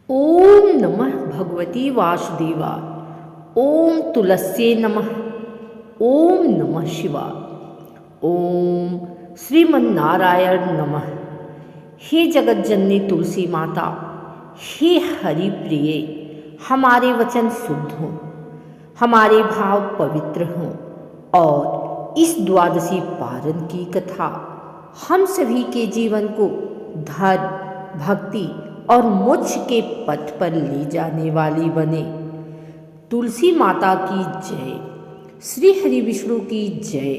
ओम नमः भगवती वासुदेवाय। ओम तुलस्ये नमः। ओम नमः शिवाय। ओम श्रीमन्नारायण नमः। हे जगत जननी तुलसी माता, हे हरि प्रिय, हमारे वचन शुद्ध हों, हमारे भाव पवित्र हों और इस द्वादशी पारण की कथा हम सभी के जीवन को धर्म, भक्ति और मोक्ष के पथ पर ले जाने वाली बने। तुलसी माता की जय, श्री हरि विष्णु की जय।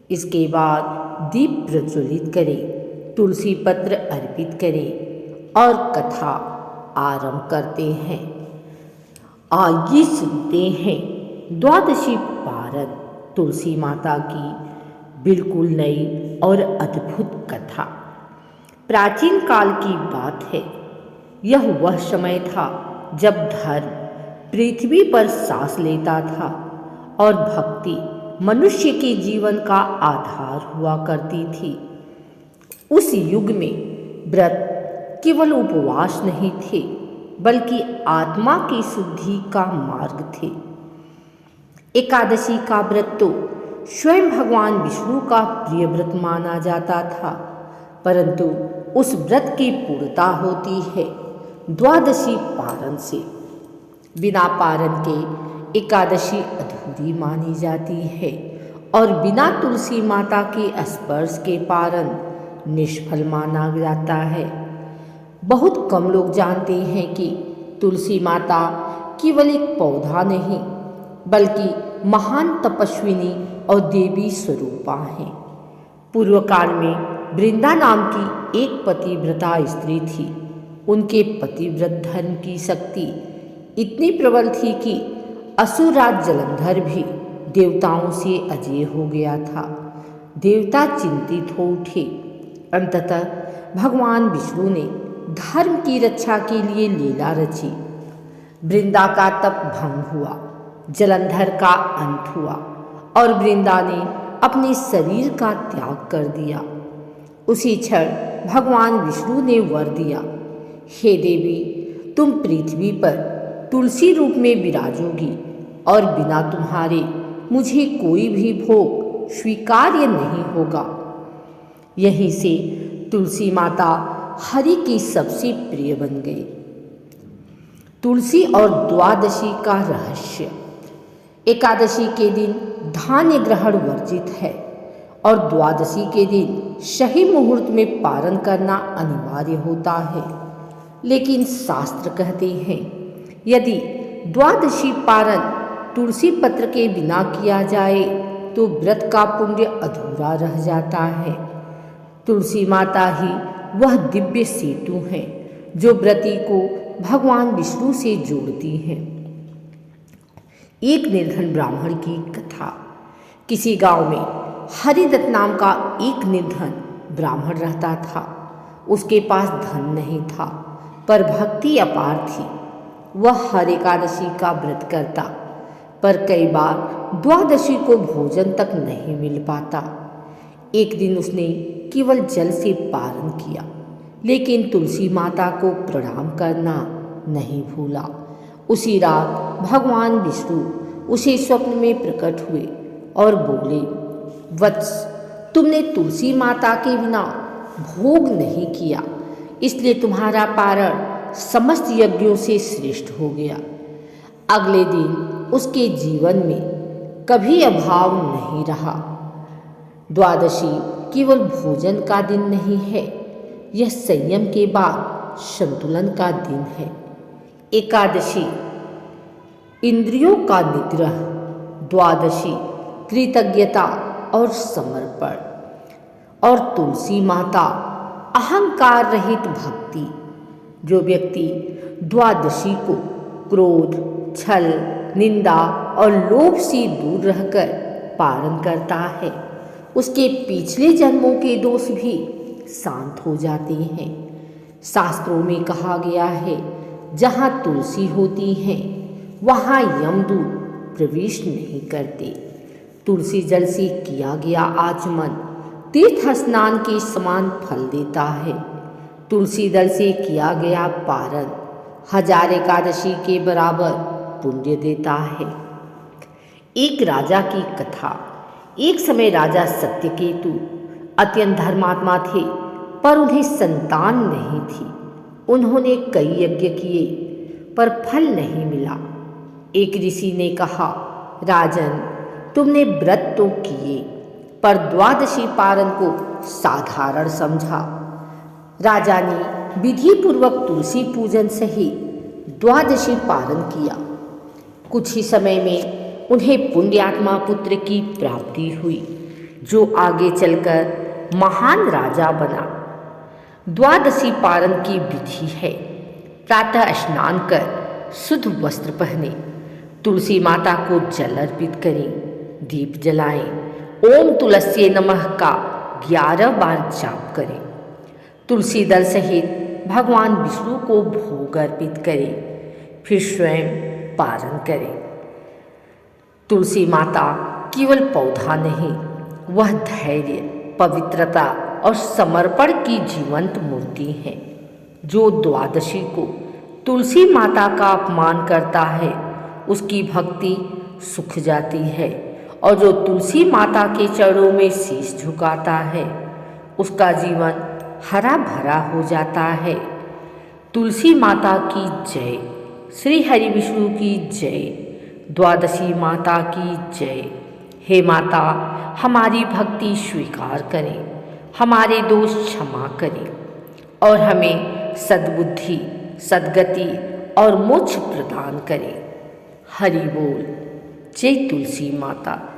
इसके बाद दीप प्रज्वलित करें, तुलसी पत्र अर्पित करें और कथा आरंभ करते हैं। आइए सुनते हैं द्वादशी पारण तुलसी माता की बिल्कुल नई और अद्भुत कथा। प्राचीन काल की बात है। यह वह समय था जब धर्म पृथ्वी पर सांस लेता था और भक्ति मनुष्य के जीवन का आधार हुआ करती थी। उस युग में व्रत केवल उपवास नहीं थे, बल्कि आत्मा की शुद्धि का मार्ग थे। एकादशी का व्रत तो स्वयं भगवान विष्णु का प्रिय व्रत माना जाता था, परंतु उस व्रत की पूर्णता होती है द्वादशी पारण से। बिना पारण के एकादशी अधूरी मानी जाती है और बिना तुलसी माता के स्पर्श के पारण निष्फल माना जाता है। बहुत कम लोग जानते हैं कि तुलसी माता केवल एक पौधा नहीं, बल्कि महान तपस्विनी और देवी स्वरूपा हैं। पूर्व काल में वृंदा नाम की एक पतिव्रता स्त्री थी। उनके पतिव्रत धर्म की शक्ति इतनी प्रबल थी कि असुरराज जलंधर भी देवताओं से अजय हो गया था। देवता चिंतित हो उठे। अंततः भगवान विष्णु ने धर्म की रक्षा के लिए लीला रची। वृंदा का तप भंग हुआ, जलंधर का अंत हुआ और वृंदा ने अपने शरीर का त्याग कर दिया। उसी क्षण भगवान विष्णु ने वर दिया, हे देवी, तुम पृथ्वी पर तुलसी रूप में विराजोगी और बिना तुम्हारे मुझे कोई भी भोग स्वीकार्य नहीं होगा। यहीं से तुलसी माता हरि की सबसे प्रिय बन गई। तुलसी और द्वादशी का रहस्य। एकादशी के दिन धान्य ग्रहण वर्जित है और द्वादशी के दिन सही मुहूर्त में पारण करना अनिवार्य होता है। लेकिन शास्त्र कहते हैं, यदि द्वादशी पारण तुलसी पत्र के बिना किया जाए तो व्रत का पुण्य अधूरा रह जाता है। तुलसी माता ही वह दिव्य सेतु है जो व्रती को भगवान विष्णु से जोड़ती है। एक निर्धन ब्राह्मण की कथा। किसी गांव में हरिदत्त नाम का एक निर्धन ब्राह्मण रहता था। उसके पास धन नहीं था, पर भक्ति अपार थी। वह हर एकादशी का व्रत करता, पर कई बार द्वादशी को भोजन तक नहीं मिल पाता। एक दिन उसने केवल जल से पारण किया, लेकिन तुलसी माता को प्रणाम करना नहीं भूला। उसी रात भगवान विष्णु उसे स्वप्न में प्रकट हुए और बोले, वत्स, तुमने तुलसी माता के बिना भोग नहीं किया, इसलिए तुम्हारा पारण समस्त यज्ञों से श्रेष्ठ हो गया। अगले दिन उसके जीवन में कभी अभाव नहीं रहा। द्वादशी केवल भोजन का दिन नहीं है, यह संयम के बाद संतुलन का दिन है। एकादशी इंद्रियों का निग्रह, द्वादशी कृतज्ञता और समर्पण, और तुलसी माता अहंकार रहित भक्ति। जो व्यक्ति द्वादशी को क्रोध, छल, निंदा और लोभ से दूर रहकर पारण करता है, उसके पिछले जन्मों के दोष भी शांत हो जाते हैं। शास्त्रों में कहा गया है, जहाँ तुलसी होती है वहाँ यमदूत प्रवेश नहीं करते। तुलसी जल से किया गया आचमन तीर्थ स्नान के समान फल देता है। तुलसी दल से किया गया पारण 1000 एकादशी के बराबर पुण्य देता है। एक राजा की कथा। एक समय राजा सत्यकेतु अत्यंत धर्मात्मा थे, पर उन्हें संतान नहीं थी। उन्होंने कई यज्ञ किए, पर फल नहीं मिला। एक ऋषि ने कहा, राजन, तुमने व्रत तो किए, पर द्वादशी पारण को साधारण समझा। राजा ने विधि पूर्वक तुलसी पूजन सहित द्वादशी पारण किया। कुछ ही समय में उन्हें पुण्यात्मा पुत्र की प्राप्ति हुई, जो आगे चलकर महान राजा बना। द्वादशी पारण की विधि है। प्रातः स्नान कर शुद्ध वस्त्र पहने, तुलसी माता को जल अर्पित करें, दीप जलाएं, ओम तुलसी नमः का 11 बार जाप करें। तुलसी दल सहित भगवान विष्णु को भोग अर्पित करें, फिर स्वयं पारण करें। तुलसी माता केवल पौधा नहीं, वह धैर्य, पवित्रता और समर्पण की जीवंत मूर्ति है। जो द्वादशी को तुलसी माता का अपमान करता है, उसकी भक्ति सूख जाती है, और जो तुलसी माता के चरणों में शीश झुकाता है, उसका जीवन हरा भरा हो जाता है। तुलसी माता की जय। श्री हरि विष्णु की जय। द्वादशी माता की जय। हे माता, हमारी भक्ति स्वीकार करें, हमारे दोष क्षमा करें और हमें सद्बुद्धि, सद्गति और मोक्ष प्रदान करें। हरि बोल। जय तुलसी माता।